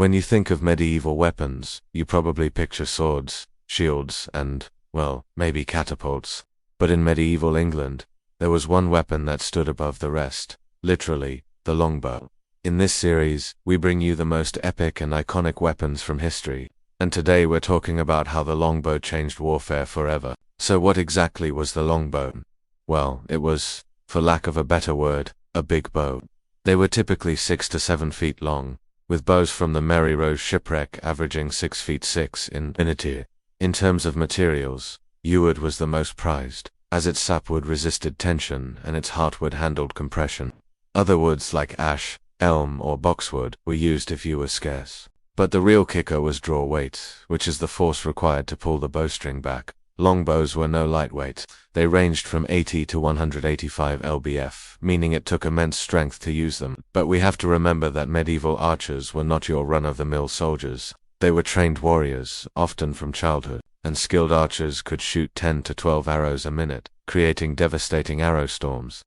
When you think of medieval weapons, you probably picture swords, shields, and, well, maybe catapults. But in medieval England, there was one weapon that stood above the rest, literally, the longbow. In this series, we bring you the most epic and iconic weapons from history, and today we're talking about how the longbow changed warfare forever. So what exactly was the longbow? Well, it was, for lack of a better word, a big bow. They were typically 6 to 7 feet long, with bows from the Mary Rose shipwreck averaging 6 feet 6 in inch. In terms of materials, yew was the most prized, as its sapwood resisted tension and its heartwood handled compression. Other woods like ash, elm, or boxwood were used if yew was scarce. But the real kicker was draw weight, which is the force required to pull the bowstring back. Longbows were no lightweight. They ranged from 80 to 185 lbf, meaning it took immense strength to use them. But we have to remember that medieval archers were not your run-of-the-mill soldiers. They were trained warriors, often from childhood, and skilled archers could shoot 10 to 12 arrows a minute, creating devastating arrow storms.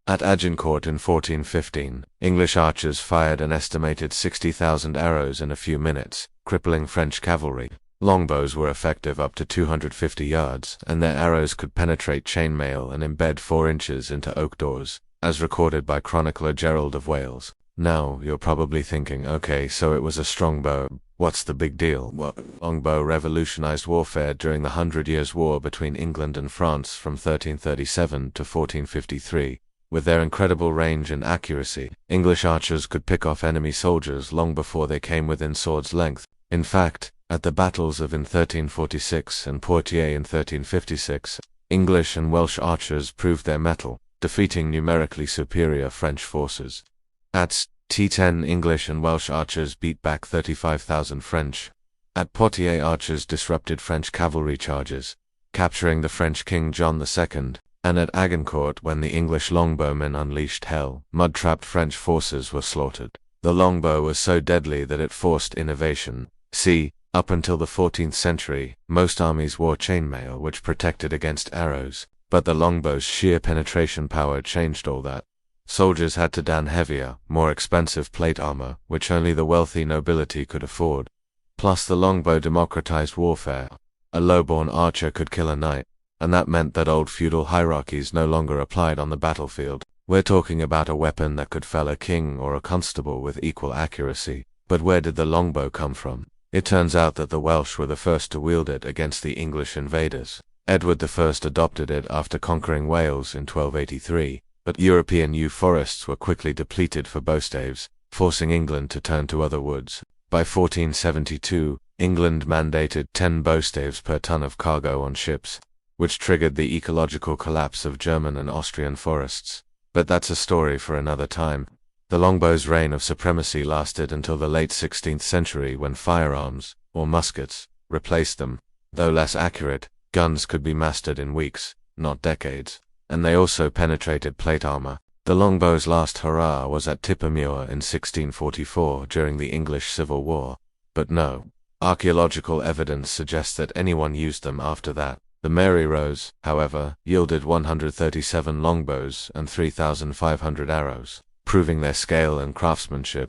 At Agincourt in 1415, English archers fired an estimated 60,000 arrows in a few minutes, crippling French cavalry. Longbows were effective up to 250 yards, and their arrows could penetrate chainmail and embed 4 inches into oak doors, as recorded by chronicler Gerald of Wales. Now, you're probably thinking, okay, so it was a strong bow. What's the big deal? Well, longbow revolutionized warfare during the 100 Years' War between England and France from 1337 to 1453. With their incredible range and accuracy, English archers could pick off enemy soldiers long before they came within sword's length. In fact, at the battles of in 1346 and Poitiers in 1356, English and Welsh archers proved their mettle, defeating numerically superior French forces. At T10, English and Welsh archers beat back 35,000 French. At Poitiers, archers disrupted French cavalry charges, capturing the French King John II. And at Agincourt, when the English longbowmen unleashed hell, mud-trapped French forces were slaughtered. The longbow was so deadly that it forced innovation. See, up until the 14th century, most armies wore chainmail which protected against arrows, but the longbow's sheer penetration power changed all that. Soldiers had to don heavier, more expensive plate armor, which only the wealthy nobility could afford. Plus the longbow democratized warfare. A low-born archer could kill a knight, and that meant that old feudal hierarchies no longer applied on the battlefield. We're talking about a weapon that could fell a king or a constable with equal accuracy. But where did the longbow come from? It turns out that the Welsh were the first to wield it against the English invaders. Edward I adopted it after conquering Wales in 1283, but European yew forests were quickly depleted for bowstaves, forcing England to turn to other woods. By 1472, England mandated 10 bowstaves per ton of cargo on ships, which triggered the ecological collapse of German and Austrian forests. But that's a story for another time. The longbow's reign of supremacy lasted until the late 16th century when firearms, or muskets, replaced them. Though less accurate, guns could be mastered in weeks, not decades, and they also penetrated plate armor. The longbow's last hurrah was at Tippermuir in 1644 during the English Civil War. But no, archaeological evidence suggests that anyone used them after that. The Mary Rose, however, yielded 137 longbows and 3,500 arrows, proving their scale and craftsmanship.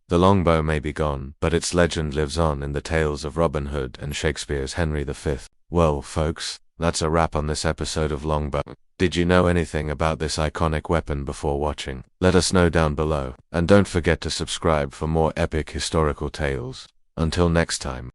The longbow may be gone, but its legend lives on in the tales of Robin Hood and Shakespeare's Henry V. Well, folks, that's a wrap on this episode of Longbow. Did you know anything about this iconic weapon before watching? Let us know down below, and don't forget to subscribe for more epic historical tales. Until next time.